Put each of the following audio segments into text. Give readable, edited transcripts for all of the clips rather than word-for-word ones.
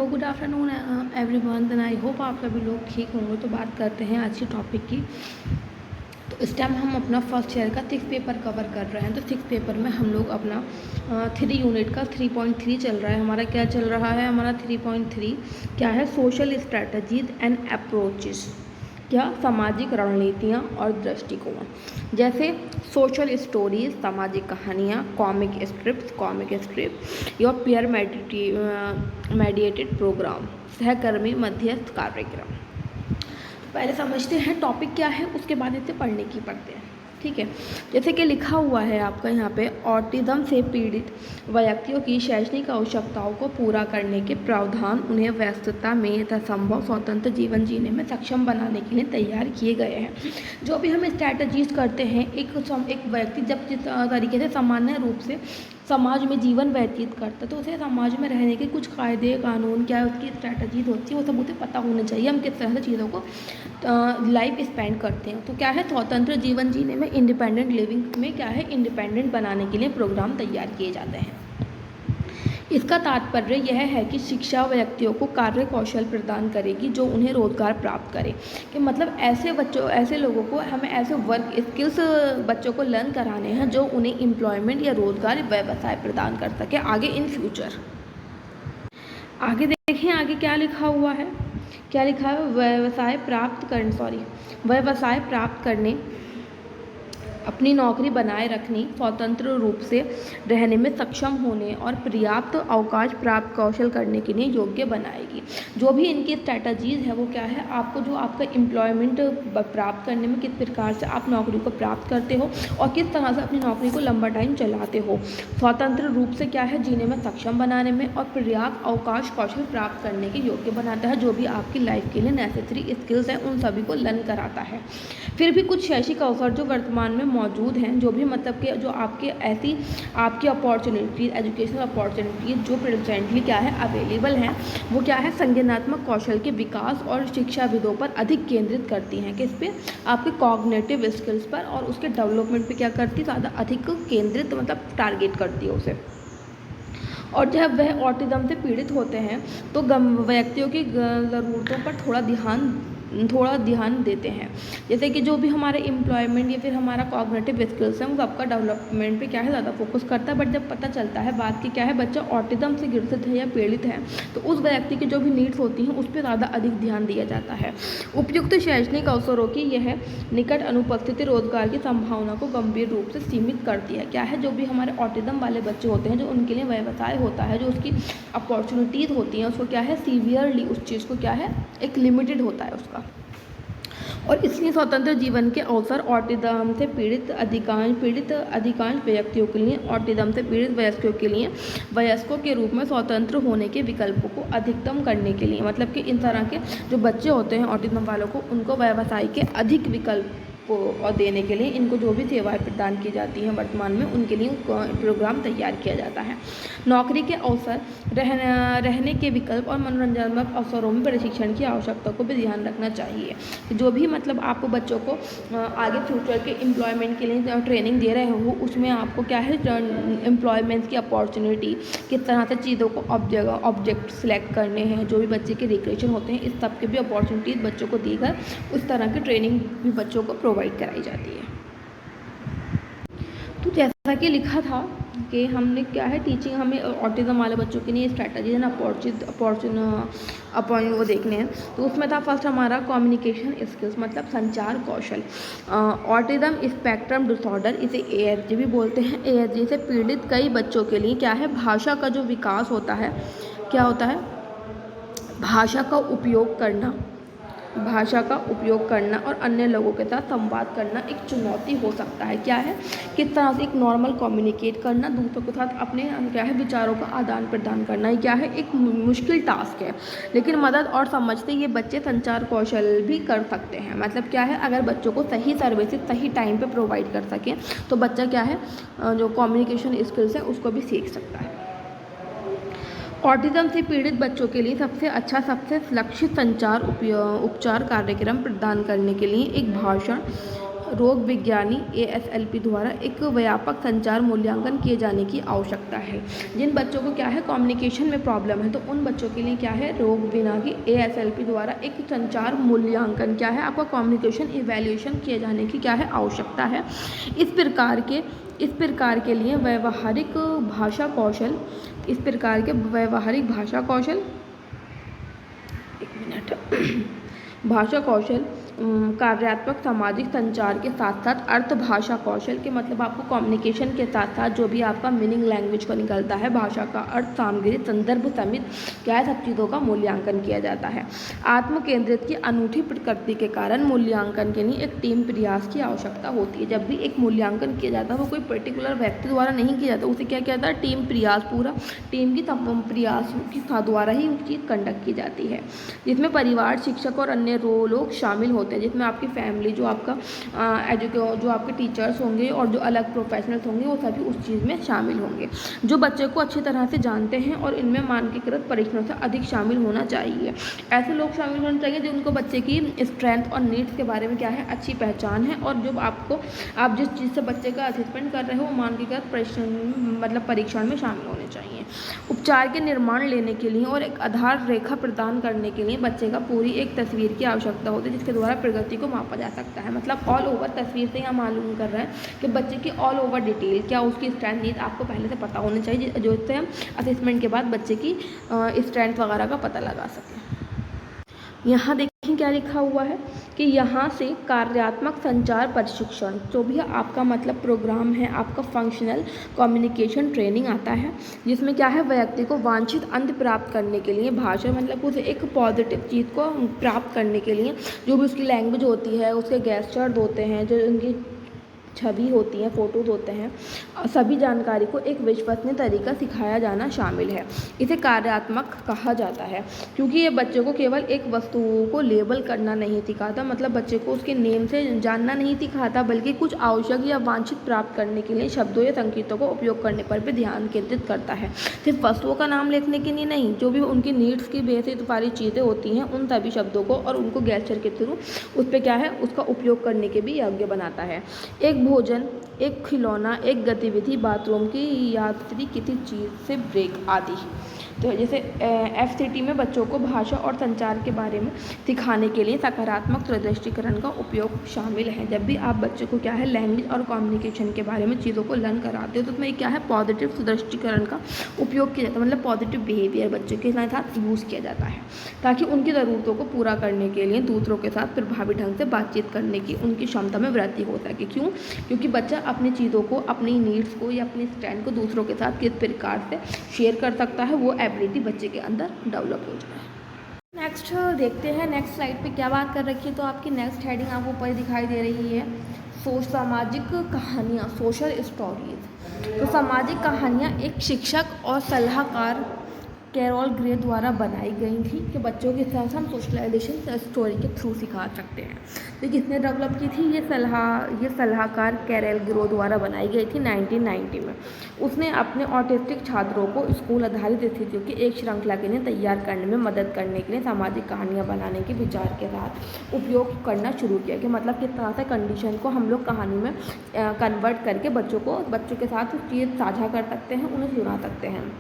Good afternoon everyone. Then I hope आप सभी लोग ठीक होंगे। तो बात करते हैं आज के टॉपिक की। तो इस टाइम हम अपना फर्स्ट ईयर का 6 पेपर कवर कर रहे हैं। तो 6 पेपर में हम लोग अपना 3 यूनिट का 3.3 चल रहा है। हमारा क्या चल रहा है? हमारा 3.3 क्या है? सोशल स्ट्रैटेजीज एंड अप्रोचेस, क्या सामाजिक रणनीतियाँ और दृष्टिकोण। जैसे सोशल स्टोरीज, सामाजिक कहानियाँ, कॉमिक स्क्रिप्ट या पीयर मेडिएटेड प्रोग्राम, सहकर्मी मध्यस्थ कार्यक्रम। पहले समझते हैं टॉपिक क्या है, उसके बाद इसे पढ़ते हैं। ठीक है, जैसे कि लिखा हुआ है आपका यहाँ पे, ऑटिज्म से पीड़ित व्यक्तियों की शैक्षणिक आवश्यकताओं को पूरा करने के प्रावधान उन्हें व्यस्तता में यथासंभव स्वतंत्र जीवन जीने में सक्षम बनाने के लिए तैयार किए गए हैं। जो भी हम स्ट्रैटेजीज करते हैं, एक व्यक्ति जब जिस तरीके से सामान्य रूप से समाज में जीवन व्यतीत करता है, तो उसे समाज में रहने के कुछ कायदे कानून, क्या उसकी स्ट्रैटेजीज होती है, वो सब उसे पता होना चाहिए। हम किस तरह से चीज़ों को लाइफ स्पेंड करते हैं। तो क्या है? स्वतंत्र जीवन जीने में, इंडिपेंडेंट लिविंग में क्या है? इंडिपेंडेंट बनाने के लिए प्रोग्राम तैयार किए जाते हैं। इसका तात्पर्य यह है कि शिक्षा व्यक्तियों को कार्य कौशल प्रदान करेगी जो उन्हें रोजगार प्राप्त करे। कि मतलब ऐसे लोगों को हमें ऐसे वर्क स्किल्स बच्चों को लर्न कराने हैं जो उन्हें एम्प्लॉयमेंट या रोजगार व्यवसाय प्रदान कर सके आगे इन फ्यूचर। आगे देखें, आगे क्या लिखा हुआ है? क्या लिखा है? व्यवसाय प्राप्त करने, अपनी नौकरी बनाए रखने, स्वतंत्र रूप से रहने में सक्षम होने और पर्याप्त अवकाश प्राप्त कौशल करने के लिए योग्य बनाएगी। जो भी इनकी स्ट्रैटेजीज है वो क्या है? आपको जो आपका एम्प्लॉयमेंट प्राप्त करने में किस प्रकार से आप नौकरी को प्राप्त करते हो और किस तरह से अपनी नौकरी को लंबा टाइम चलाते हो, स्वतंत्र रूप से क्या है? जीने में सक्षम बनाने में और पर्याप्त अवकाश कौशल प्राप्त करने के योग्य बनाता है। जो भी आपकी लाइफ के लिए नेसेसरी स्किल्स हैं उन सभी को लर्न कराता है। फिर भी कुछ शैक्षिक अवसर जो वर्तमान में मौजूद हैं, जो भी मतलब कि जो आपकी अपॉर्चुनिटीज, एजुकेशनल अपॉर्चुनिटीज जो प्रेजेंटली क्या है अवेलेबल हैं, वो क्या है? संज्ञानात्मक कौशल के विकास और शिक्षाविदों पर अधिक केंद्रित करती हैं। किस पे? आपके कॉग्निटिव स्किल्स पर और उसके डेवलपमेंट पे क्या करती है? ज़्यादा अधिक केंद्रित, मतलब टारगेट करती है उसे। और जब वह ऑटिज्म से पीड़ित होते हैं तो व्यक्तियों की ज़रूरतों पर थोड़ा ध्यान देते हैं। जैसे कि जो भी हमारे एम्प्लॉयमेंट या फिर हमारा कॉग्निटिव स्किल्स हैं, वो सबका डेवलपमेंट पे क्या है? ज़्यादा फोकस करता है। बट जब पता चलता है बात की क्या है, बच्चा ऑटिज्म से ग्रसित है या पीड़ित है, तो उस व्यक्ति की जो भी नीड्स होती हैं उस पर ज़्यादा अधिक ध्यान दिया जाता है। उपयुक्त शैक्षणिक अवसरों की यह निकट अनुपस्थिति रोजगार की संभावना को गंभीर रूप से सीमित करती है। क्या है? जो भी हमारे ऑटिज्म वाले बच्चे होते हैं, जो उनके लिए व्यवसाय होता है, जो उसकी अपॉर्चुनिटीज़ होती हैं, उसको क्या है? सीवियरली उस चीज़ को क्या है? एक लिमिटेड होता है उसका। और इसलिए स्वतंत्र जीवन के अवसर ऑटिज्म से पीड़ित अधिकांश व्यक्तियों के लिए, ऑटिज्म से पीड़ित वयस्कों के रूप में स्वतंत्र होने के विकल्पों को अधिकतम करने के लिए, मतलब कि इन तरह के जो बच्चे होते हैं ऑटिज्म वालों को, उनको व्यवसाय के अधिक विकल्प को और देने के लिए इनको जो भी सेवाएं प्रदान की जाती हैं वर्तमान में, उनके लिए प्रोग्राम तैयार किया जाता है। नौकरी के अवसर, रहने के विकल्प और मनोरंजनात्मक अवसरों में प्रशिक्षण की आवश्यकता को भी ध्यान रखना चाहिए। जो भी मतलब आप बच्चों को आगे फ्यूचर के एम्प्लॉयमेंट के लिए ट्रेनिंग दे रहे हो, उसमें आपको क्या है? एम्प्लॉयमेंट की अपॉर्चुनिटी, किस तरह से चीज़ों को ऑब्जेक्ट सिलेक्ट करने हैं, जो भी बच्चे के रिक्रिएशन होते हैं, इस सब के भी अपॉर्चुनिटीज़ बच्चों को देकर उस तरह की ट्रेनिंग भी बच्चों को प्रोवाइड कराई जाती है। तो जैसा कि लिखा था कि हमने क्या है, टीचिंग हमें ऑटिज्म वाले बच्चों के लिए स्ट्रैटेजी एंड अपॉर्चुन वो देखने हैं। तो उसमें था फर्स्ट हमारा कम्युनिकेशन स्किल्स, मतलब संचार कौशल। ऑटिज्म स्पेक्ट्रम डिसऑर्डर, इसे ASD भी बोलते हैं। ASD से पीड़ित कई बच्चों के लिए क्या है? भाषा का जो विकास होता है, क्या होता है? भाषा का उपयोग करना और अन्य लोगों के साथ संवाद करना एक चुनौती हो सकता है। क्या है? किस तरह से एक नॉर्मल कम्युनिकेट करना, दूसरों के साथ अपने क्या है विचारों का आदान प्रदान करना, ये क्या है? एक मुश्किल टास्क है। लेकिन मदद और समझ से ये बच्चे संचार कौशल भी कर सकते हैं। मतलब क्या है? अगर बच्चों को सही सर्विसेज सही टाइम पे प्रोवाइड कर सकें तो बच्चा क्या है? जो कम्युनिकेशन स्किल्स है उसको भी सीख सकता है। ऑटिज्म से पीड़ित बच्चों के लिए सबसे लक्षित संचार उपचार कार्यक्रम प्रदान करने के लिए एक भाषण रोग विज्ञानी ASLP द्वारा एक व्यापक संचार मूल्यांकन किए जाने की आवश्यकता है। जिन बच्चों को क्या है कम्युनिकेशन में प्रॉब्लम है, तो उन बच्चों के लिए क्या है रोग विज्ञानी ASLP द्वारा एक संचार मूल्यांकन क्या है आपका कम्युनिकेशन इवैल्यूएशन किए जाने की क्या है आवश्यकता है। इस प्रकार के लिए व्यावहारिक भाषा कौशल भाषा कौशल कार्यात्मक सामाजिक संचार के साथ साथ अर्थ भाषा कौशल के मतलब आपको कम्युनिकेशन के साथ साथ जो भी आपका मीनिंग लैंग्वेज को निकलता है, भाषा का अर्थ, सामग्री, संदर्भ समेत क्या है सब चीज़ों का मूल्यांकन किया जाता है। आत्म केंद्रित की अनूठी प्रकृति के कारण मूल्यांकन के लिए एक टीम प्रयास की आवश्यकता होती है। जब भी एक मूल्यांकन किया जाता है वो कोई पर्टिकुलर व्यक्ति द्वारा नहीं किया जाता, उसे क्या किया जाता है टीम प्रयास, पूरा टीम की प्रयास के द्वारा ही वो चीज़ कंडक्ट की जाती है, जिसमें परिवार, शिक्षक और अन्य लोग शामिल होते हैं, जिसमें आपकी फैमिली, जो आपका जो आपके टीचर्स होंगे और जो अलग प्रोफेशनल्स होंगे वो सभी उस चीज़ में शामिल होंगे, जो बच्चे को अच्छी तरह से जानते हैं और इनमें मानकीकृत परीक्षणों से अधिक शामिल होना चाहिए। ऐसे लोग शामिल होने चाहिए जिनको बच्चे की स्ट्रेंथ और नीड्स के बारे में क्या है अच्छी पहचान है, और जो आप जिस चीज़ से बच्चे का असेसमेंट कर रहे हो वो मानकीकृत परीक्षण में शामिल होने चाहिए। उपचार के निर्माण लेने के लिए और एक आधार रेखा प्रदान करने के लिए बच्चे का पूरी एक तस्वीर की आवश्यकता होती है, जिसके द्वारा प्रगति को मापा जा सकता है। मतलब ऑल ओवर तस्वीर से यहाँ मालूम कर रहे हैं कि बच्चे की ऑल ओवर डिटेल क्या उसकी स्ट्रेंथ नीड आपको पहले से पता होनी चाहिए, जो इससे हम असेसमेंट के बाद बच्चे की स्ट्रेंथ वगैरह का पता लगा सकें। यहाँ देखिए क्या लिखा हुआ है कि यहाँ से कार्यात्मक संचार प्रशिक्षण जो भी आपका मतलब प्रोग्राम है, आपका फंक्शनल कम्युनिकेशन ट्रेनिंग आता है, जिसमें क्या है व्यक्ति को वांछित अंत प्राप्त करने के लिए भाषा मतलब उसे एक पॉजिटिव चीज़ को प्राप्त करने के लिए जो भी उसकी लैंग्वेज होती है, उसके गेस्चर्स होते हैं, जो उनकी छवि होती है, फोटोज होते हैं, सभी जानकारी को एक विश्वसनीय तरीका सिखाया जाना शामिल है। इसे कार्यात्मक कहा जाता है क्योंकि ये बच्चे को केवल एक वस्तु को लेबल करना नहीं सिखाता, मतलब बच्चे को उसके नेम से जानना नहीं सिखाता, बल्कि कुछ आवश्यक या वांछित प्राप्त करने के लिए शब्दों या संकेतों को उपयोग करने पर भी ध्यान केंद्रित करता है। सिर्फ वस्तुओं का नाम लिखने के लिए नहीं, जो भी उनकी नीड्स की बेसिक सारी चीज़ें होती हैं उन सभी शब्दों को और उनको गेस्चर के थ्रू उस पर क्या है उसका उपयोग करने के भी योग्य बनाता है। एक भोजन, एक खिलौना, एक गतिविधि, बाथरूम की यात्री किसी चीज़ से ब्रेक आदि। तो जैसे FCT में बच्चों को भाषा और संचार के बारे में सिखाने के लिए सकारात्मक दृष्टिकरण का उपयोग शामिल है। जब भी आप बच्चे को क्या है लैंग्वेज और कम्युनिकेशन के बारे में चीज़ों को लर्न कराते हो तो उसमें क्या है पॉजिटिव दृष्टिकरण का उपयोग किया जाता है, मतलब पॉजिटिव बिहेवियर बच्चों के साथ यूज़ किया जाता है ताकि उनकी ज़रूरतों को पूरा करने के लिए दूसरों के साथ प्रभावी ढंग से बातचीत करने की उनकी क्षमता में वृद्धि हो सके। क्यों? क्योंकि बच्चा अपनी चीज़ों को, अपनी नीड्स को या अपनी स्टैंड को दूसरों के साथ किस प्रकार से शेयर कर सकता है, वो एबिलिटी बच्चे के अंदर डेवलप हो जाए। नेक्स्ट देखते हैं, नेक्स्ट स्लाइड पे क्या बात कर रखी है। तो आपकी नेक्स्ट हेडिंग आपको ऊपर दिखाई दे रही है सामाजिक कहानियाँ, सोशल स्टोरीज। तो सामाजिक कहानियाँ एक शिक्षक और सलाहकार कैरोल ग्रे द्वारा बनाई गई थी कि बच्चों के साथ हम सोशलाइजेशन स्टोरी के थ्रू सिखा सकते हैं। तो किसने डेवलप की थी? ये सलाहकार कैरोल ग्रे द्वारा बनाई गई थी 1990 में। उसने अपने ऑटिस्टिक छात्रों को स्कूल आधारित स्थितियों की एक श्रृंखला के लिए तैयार करने में मदद करने के लिए सामाजिक कहानियाँ बनाने के विचार के साथ उपयोग करना शुरू किया कि मतलब किस तरह से कंडीशन को हम लोग कहानी में कन्वर्ट करके बच्चों के साथ उस चीज़ साझा कर सकते हैं, उन्हें सुना सकते हैं।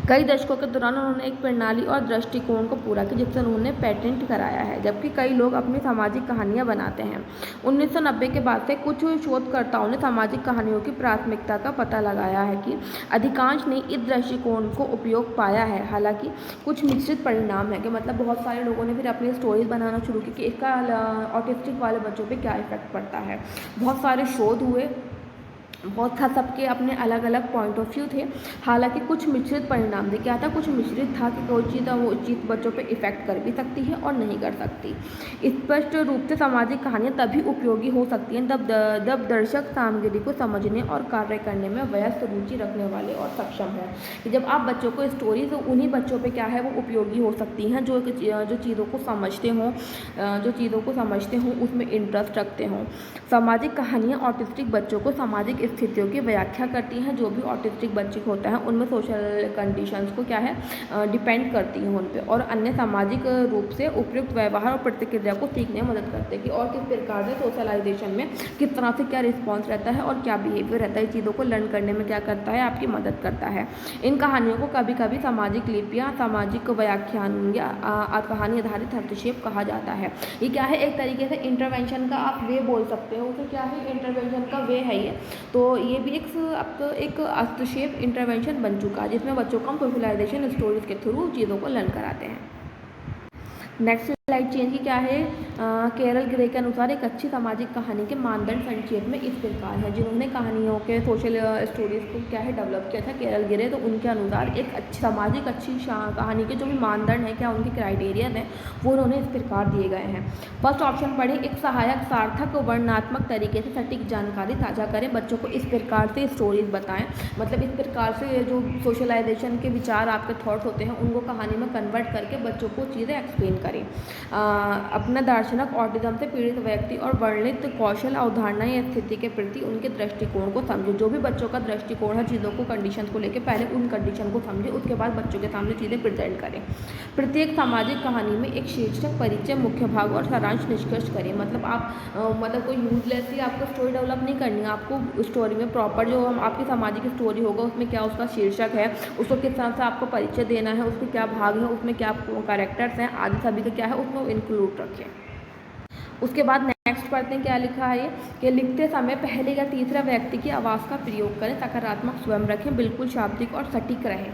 कई दशकों के दौरान उन्होंने एक प्रणाली और दृष्टिकोण को पूरा किया जिससे उन्होंने पेटेंट कराया है, जबकि कई लोग अपनी सामाजिक कहानियां बनाते हैं। 1990 के बाद से कुछ शोधकर्ताओं ने सामाजिक कहानियों की प्राथमिकता का पता लगाया है कि अधिकांश ने इस दृष्टिकोण को उपयोग पाया है। हालांकि कुछ मिश्रित परिणाम है कि मतलब बहुत सारे लोगों ने फिर अपनी स्टोरीज बनाना शुरू की कि इसका ऑटिस्टिक वाले बच्चों पर क्या इफेक्ट पड़ता है। बहुत सारे शोध हुए, बहुत था, सबके अपने अलग अलग पॉइंट ऑफ व्यू थे। हालांकि कुछ मिश्रित परिणाम थे। क्या था? कुछ मिश्रित था कि कोई चीज़ वो चीज़ बच्चों पे इफ़ेक्ट कर भी सकती है और नहीं कर सकती। स्पष्ट रूप से सामाजिक कहानियाँ तभी उपयोगी हो सकती हैं जब दर्शक सामग्री को समझने और कार्य करने में व्यस्त रुचि रखने वाले और सक्षम हैं। कि जब आप बच्चों को स्टोरी, तो उन्हीं बच्चों पर क्या है वो उपयोगी हो सकती हैं जो चीज़ों को समझते हों, उसमें इंटरेस्ट रखते हों। सामाजिक कहानियाँ ऑटिस्टिक बच्चों को सामाजिक स्थितियों की व्याख्या करती हैं। जो भी ऑटिस्टिक बच्चे होता है उनमें सोशल कंडीशंस को क्या है डिपेंड करती हैं उन पे, और अन्य सामाजिक रूप से उपयुक्त व्यवहार और प्रतिक्रिया को सीखने में मदद करते हैं कि और किस प्रकार से सोशलाइजेशन में किस तरह से क्या रिस्पॉन्स रहता है और क्या बिहेवियर रहता है। चीज़ों को लर्न करने में क्या करता है, आपकी मदद करता है। इन कहानियों को कभी कभी सामाजिक लिपियाँ, सामाजिक व्याख्यान या कहानी आधारित हस्तक्षेप कहा जाता है। ये क्या है, एक तरीके से इंटरवेंशन का आप वे बोल सकते हो। तो क्या है, इंटरवेंशन का वे है ये। तो ये भी एक हस्तक्षेप इंटरवेंशन बन चुका है जिसमें बच्चों को हम सोशलाइजेशन स्टोरीज के थ्रू चीज़ों को लर्न कराते हैं। नेक्स्ट स्लाइड चेंज की क्या है, केरल गिरे के अनुसार एक अच्छी सामाजिक कहानी के मानदंड संक्षेप में इस प्रकार है। जिन्होंने कहानियों के सोशल स्टोरीज को क्या है डेवलप किया था केरल गिरे, तो उनके अनुसार एक अच्छी सामाजिक अच्छी कहानी के जो भी मानदंड है, क्या उनके क्राइटेरिया हैं, वो उन्होंने इस प्रकार दिए गए हैं। फर्स्ट ऑप्शन पढ़ें, एक सहायक सार्थक वर्णनात्मक तरीके से सटीक जानकारी साझा करें। बच्चों को इस प्रकार से स्टोरीज बताएं, मतलब इस प्रकार से जो सोशलाइजेशन के विचार आपके थॉट्स होते हैं उनको कहानी में कन्वर्ट करके बच्चों को चीज़ें एक्सप्लेन करें। अपना दार्शनिक ऑटिज्म से पीड़ित व्यक्ति और वर्णित कौशल, अवधारणा या स्थिति के प्रति उनके दृष्टिकोण को समझे। जो भी बच्चों का दृष्टिकोण है चीज़ों को, कंडीशन को लेकर, पहले उन कंडीशन को समझे, उसके बाद बच्चों के सामने चीज़ें प्रेजेंट करें। प्रत्येक सामाजिक कहानी में एक शीर्षक, परिचय, मुख्य भाग और सारांश निष्कर्ष करें। मतलब आप मतलब कोई यूजलेसली आपको स्टोरी डेवलप नहीं करनी है। आपको स्टोरी में प्रॉपर जो आपकी सामाजिक स्टोरी होगा उसमें क्या उसका शीर्षक है, उसको किस तरह से आपको परिचय देना है, उसके क्या भाग हैं, उसमें क्या कैरेक्टर्स हैं, आदि सभी का क्या है उसमें इंक्लूड रखें। उसके बाद नेक्स्ट पढ़ते हैं क्या लिखा है कि लिखते समय पहले या तीसरा व्यक्ति की आवाज़ का प्रयोग करें, सकारात्मक स्वयं रखें, बिल्कुल शाब्दिक और सटीक रहें।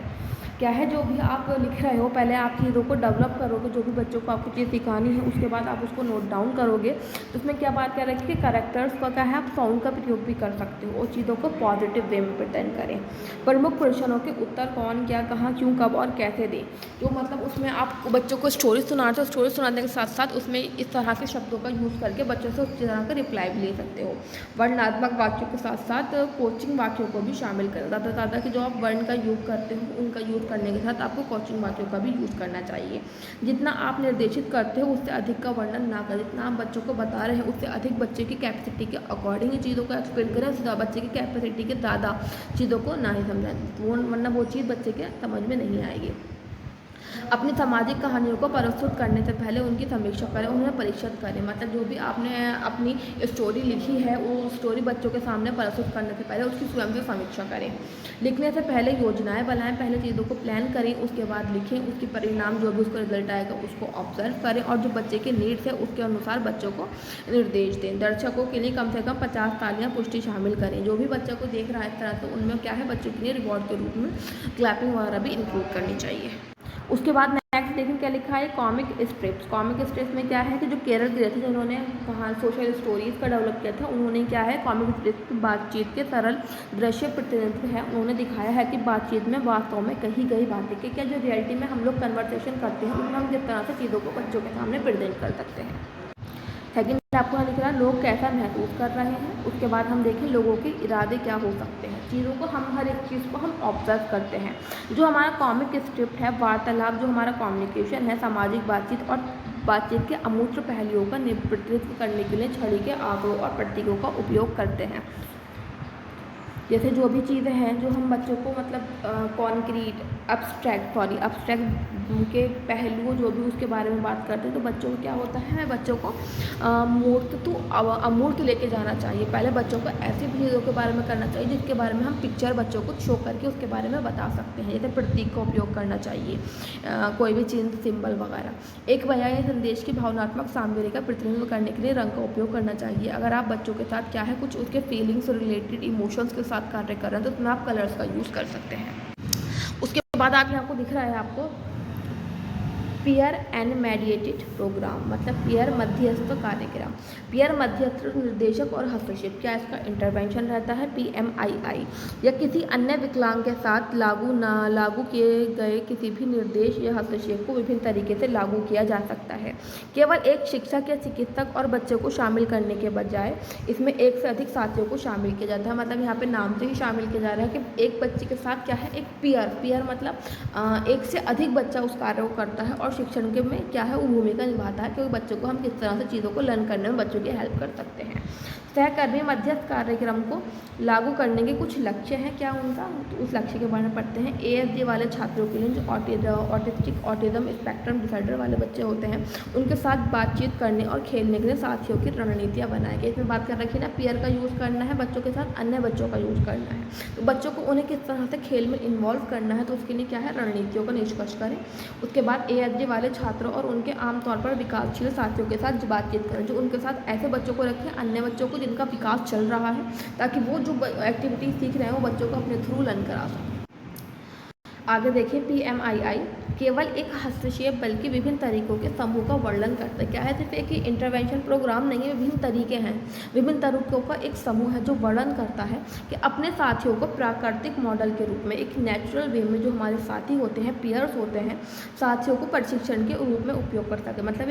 क्या है, जो भी आप लिख रहे हो पहले आप चीज़ों को डेवलप करोगे, जो भी बच्चों को आपको चीज़ सिखानी है उसके बाद आप उसको नोट डाउन करोगे। तो उसमें क्या बात कर रखी है, कैरेक्टर्स का क्या है, आप साउंड का प्रयोग भी कर सकते हो और चीज़ों को पॉजिटिव वे में प्रेजेंट करें। प्रमुख प्रश्नों के उत्तर कौन, क्या, कहाँ, क्यों, कब और कैसे दें। जो मतलब उसमें आप बच्चों को स्टोरी सुनाते हो, स्टोरी सुनाने के साथ साथ उसमें इस तरह के शब्दों का यूज़ करके बच्चों से उस तरह का रिप्लाई भी ले सकते हो। वर्णनात्मक वाक्यों के साथ साथ कोचिंग वाक्यों को भी शामिल करें। ज़्यादा कि जो आप वर्ण का यूज़ करते हो उनका यूज़ करने के साथ आपको कोचिंग वाक्यों का भी यूज़ करना चाहिए। जितना आप निर्देशित करते हो उससे अधिक का वर्णन ना करें। जितना आप बच्चों को बता रहे हैं उससे अधिक बच्चे की कैपेसिटी के अकॉर्डिंग चीज़ों को एक्सप्लेन करें। उससे बच्चे की कैपेसिटी के ज़्यादा चीज़ों को ना ही समझाएं, वरना वो चीज़ बच्चे के समझ में नहीं आएगी। अपनी सामाजिक कहानियों को प्रस्तुत करने से पहले उनकी समीक्षा करें, उन्हें परीक्षित करें। मतलब जो भी आपने अपनी स्टोरी लिखी है वो स्टोरी बच्चों के सामने प्रस्तुत करने से पहले उसकी स्वयं से समीक्षा करें। लिखने से पहले योजनाएं बनाएं, पहले चीज़ों को प्लान करें, उसके बाद लिखें। उसके परिणाम जो भी उसका रिजल्ट आएगा उसको ऑब्जर्व करें और जो बच्चे के नीड्स है उसके अनुसार बच्चों को निर्देश दें। दर्शकों के लिए कम से कम 50 तालियाँ पुष्टि शामिल करें। जो भी बच्चा को देख रहा है इस तरह से उनमें क्या है, बच्चों के लिए रिवॉर्ड के रूप में क्लैपिंग वगैरह भी इंक्लूड करनी चाहिए। उसके बाद नेक्स्ट देखें क्या लिखा है, कॉमिक स्ट्रिप्स। कॉमिक स्ट्रिप्स में क्या है कि जो केरल गिरे थे जिन्होंने कहाँ सोशल स्टोरीज़ का डेवलप किया था, उन्होंने क्या है कॉमिक स्ट्रिप्स बातचीत के सरल दृश्य प्रतिनिधित्व है। उन्होंने दिखाया है कि बातचीत में वास्तव में कही गई बातें कि क्या जो रियलिटी में हम लोग कन्वर्सेशन करते हैं उसमें हम किस तरह से चीज़ों को बच्चों के सामने प्रेजेंट कर सकते हैं। सेकेंड आपको यहाँ लिख रहा है लोग कैसा महसूस कर रहे हैं। उसके बाद हम देखें लोगों के इरादे क्या हो सकते हैं। चीज़ों को हम हर एक चीज़ को हम ऑब्जर्व करते हैं। जो हमारा कॉमिक स्क्रिप्ट है, वार्तालाप, जो हमारा कम्युनिकेशन है, सामाजिक बातचीत और बातचीत के अमूर्त पहलुओं का प्रतिनिधित्व करने के लिए छड़ी के आंकड़ों और प्रतीकों का उपयोग करते हैं। जैसे जो भी चीज़ें हैं जो हम बच्चों को मतलब कॉन्क्रीट अब्स्ट्रैक्ट के पहलुओं जो भी उसके बारे में बात करते हैं, तो बच्चों को क्या होता है, बच्चों को मूर्त तो अमूर्त लेके जाना चाहिए। पहले बच्चों को ऐसी चीज़ों के बारे में करना चाहिए जिसके बारे में हम पिक्चर बच्चों को शो करके उसके बारे में बता सकते हैं। जैसे प्रतीक का उपयोग करना चाहिए, कोई भी चिन्ह, सिंबल वगैरह। एक बयान या संदेश की भावनात्मक सामग्री का प्रतिनिधित्व करने के लिए रंग का उपयोग करना चाहिए। अगर आप बच्चों के साथ क्या है कुछ उसके फीलिंग्स रिलेटेड इमोशंस के साथ कार्य कर रहे हैं तो उसमें आप कलर्स का यूज़ कर सकते हैं। उसके बाद आगे आपको दिख रहा है आपको पीयर एंड मेडिएटेड प्रोग्राम, मतलब पीयर मध्यस्थ कार्यक्रम। पीयर मध्यस्थ निर्देशक और हस्तक्षेप, क्या इसका इंटरवेंशन रहता है, PMII, या किसी अन्य विकलांग के साथ लागू किए गए किसी भी निर्देश या हस्तक्षेप को विभिन्न तरीके से लागू किया जा सकता है। केवल एक शिक्षक या चिकित्सक और बच्चे को शामिल करने के बजाय इसमें एक से अधिक साथियों को शामिल किया जाता है। मतलब यहाँ पे नाम से ही शामिल किया जा रहा है कि एक बच्चे के साथ क्या है, एक पीयर मतलब एक से अधिक बच्चा उस कार्य को करता है और और शिक्षण के में क्या है वो भूमिका निभाता है, क्योंकि बच्चों को हम किस तरह से चीज़ों को लर्न करने में बच्चों की हेल्प कर सकते हैं। सहकर्मी मध्यस्थ कार्यक्रम को लागू करने के कुछ लक्ष्य हैं, क्या उनका, तो उस लक्ष्य के बारे में पढ़ते हैं। ASD वाले छात्रों के लिए जो ऑटिज्म स्पेक्ट्रम डिसऑर्डर वाले बच्चे होते हैं, उनके साथ बातचीत करने और खेलने के लिए साथियों की रणनीतियाँ बनाए गई। इसमें बात कर रखी है ना, पीयर का यूज़ करना है बच्चों के साथ, अन्य बच्चों का यूज़ करना है, तो बच्चों को उन्हें किस तरह से खेल में इन्वॉल्व करना है, तो उसके लिए क्या है, रणनीतियों का निष्कर्ष करें। उसके बाद ASD वाले छात्रों और उनके आमतौर पर विकासशील साथियों के साथ बातचीत करें, जो उनके साथ ऐसे बच्चों को रखें, अन्य बच्चों को जिनका विकास चल रहा है, ताकि वो जो एक्टिविटी सीख रहे हैं वो बच्चों को अपने थ्रू लर्न करा सकें। आगे देखिए, PMII केवल एक हस्तक्षेप बल्कि विभिन्न तरीकों के समूह का वर्णन करता है। क्या है, सिर्फ एक ही इंटरवेंशन प्रोग्राम नहीं है, विभिन्न तरीके हैं, विभिन्न तरीकों का एक समूह है जो वर्णन करता है कि अपने साथियों को प्राकृतिक मॉडल के रूप में, एक नेचुरल वे में जो हमारे साथी होते हैं, पीयर्स होते हैं, साथियों को प्रशिक्षण के रूप में उपयोग कर सकते हैं। मतलब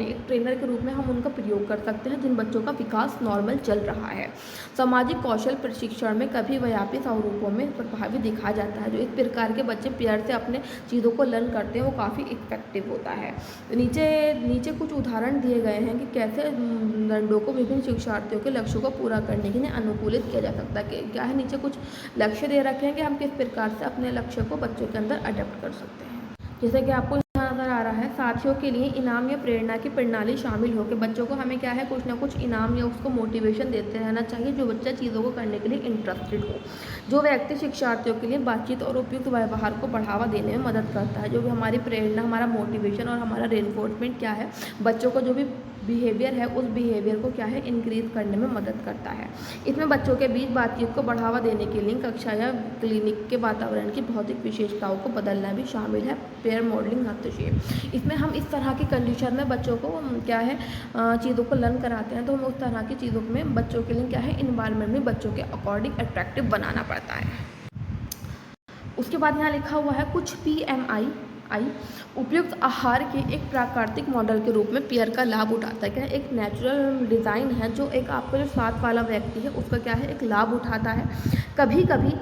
एक ट्रेनर के रूप में हम उनका प्रयोग कर सकते हैं जिन बच्चों का विकास नॉर्मल चल रहा है। सामाजिक कौशल प्रशिक्षण में कभी व्यापी स्वरूपों में प्रभावी दिखा जाता है। जो इस प्रकार के बच्चे पीयर से अपने चीज़ों को लर्न करते हैं वो काफ़ी इफेक्टिव होता है। तो नीचे कुछ उदाहरण दिए गए हैं कि कैसे दंडों को विभिन्न शिक्षार्थियों के लक्ष्यों को पूरा करने के लिए अनुकूलित किया जा सकता है। कि क्या है, नीचे कुछ लक्ष्य दे रखे हैं कि हम किस प्रकार से अपने लक्ष्य को बच्चों के अंदर अडेप्ट कर सकते हैं। जैसे कि आपको नज़र आ रहा है, साथियों के लिए इनाम या प्रेरणा की प्रणाली शामिल हो कि बच्चों को हमें क्या है, कुछ ना कुछ इनाम या उसको मोटिवेशन देते रहना चाहिए, जो बच्चा चीज़ों को करने के लिए इंटरेस्टेड हो। जो व्यक्ति शिक्षार्थियों के लिए बातचीत और उपयुक्त व्यवहार को बढ़ावा देने में मदद करता है। जो भी हमारी प्रेरणा, हमारा मोटिवेशन और हमारा रेनफोर्समेंट क्या है, बच्चों को जो भी बिहेवियर है उस बिहेवियर को क्या है, इंक्रीज करने में मदद करता है। इसमें बच्चों के बीच बातचीत को बढ़ावा देने के लिए कक्षा या क्लिनिक के वातावरण की भौतिक विशेषताओं को बदलना भी शामिल है। पेयर मॉडलिंग हस्तक्षेप, इसमें हम इस तरह की कंडीशन में बच्चों को क्या है, चीज़ों को लर्न कराते हैं, तो हमें उस तरह की चीज़ों में बच्चों के लिए क्या है, इन्वायरमेंट में बच्चों के अकॉर्डिंग अट्रैक्टिव बनाना पड़ता है। उसके बाद यहाँ लिखा हुआ है, कुछ PMI उपयुक्त आहार के एक प्राकृतिक मॉडल के रूप में पीयर का लाभ उठाता है। क्या है, एक नेचुरल डिज़ाइन है जो एक आपका जो साथ वाला व्यक्ति है उसका क्या है, एक लाभ उठाता है। कभी कभी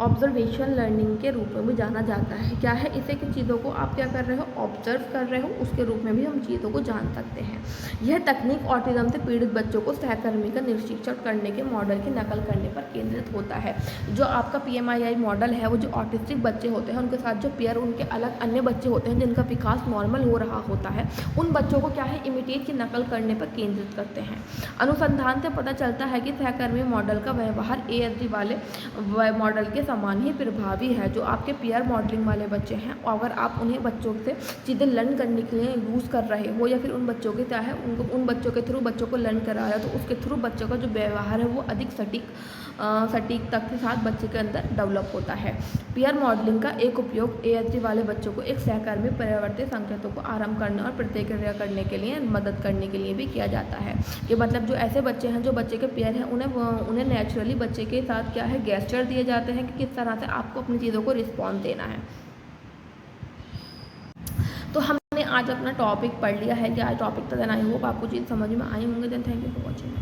ऑब्जर्वेशन लर्निंग के रूप में भी जाना जाता है। क्या है, इसे कि चीज़ों को आप क्या कर रहे हो, ऑब्जर्व कर रहे हो, उसके रूप में भी हम चीज़ों को जान सकते हैं। यह तकनीक ऑटिज्म से पीड़ित बच्चों को सहकर्मी का निरीक्षण करने के मॉडल की नकल करने पर केंद्रित होता है। जो आपका PMII मॉडल है वो जो ऑटिस्टिक बच्चे होते हैं उनके साथ जो पीयर उनके अलग अन्य बच्चे होते हैं जिनका विकास नॉर्मल हो रहा होता है, उन बच्चों को क्या है, इमिटेट की नकल करने पर केंद्रित करते हैं। अनुसंधान से पता चलता है कि सहकर्मी मॉडल का व्यवहार ASD वाले मॉडल के समान ही प्रभावी है। जो आपके पीयर मॉडलिंग वाले बच्चे हैं, अगर आप उन्हें बच्चों से चीज़ें लर्न करने के लिए यूज़ कर रहे हो या फिर उन बच्चों के क्या है, उन बच्चों के थ्रू बच्चों को लर्न करा रहे हो, तो उसके थ्रू बच्चों का जो व्यवहार है वो अधिक सटीकता के साथ बच्चे के अंदर डेवलप होता है। पीयर मॉडलिंग का एक उपयोग ASD वाले बच्चों को एक सहकर्मी परिवर्तित संकेतों को आरंभ करने और प्रतिक्रिया करने के लिए मदद करने के लिए भी किया जाता है। कि मतलब जो ऐसे बच्चे हैं जो बच्चे के पीयर हैं उन्हें नेचुरली बच्चे के साथ क्या है, गेस्चर दिए जाते हैं कि किस तरह से आपको अपनी चीज़ों को रिस्पॉन्स देना है। तो हमने आज अपना टॉपिक पढ़ लिया है कि आज टॉपिक तक आई होप आपको चीज़ समझ में आई होंगे। Then thank you for watching.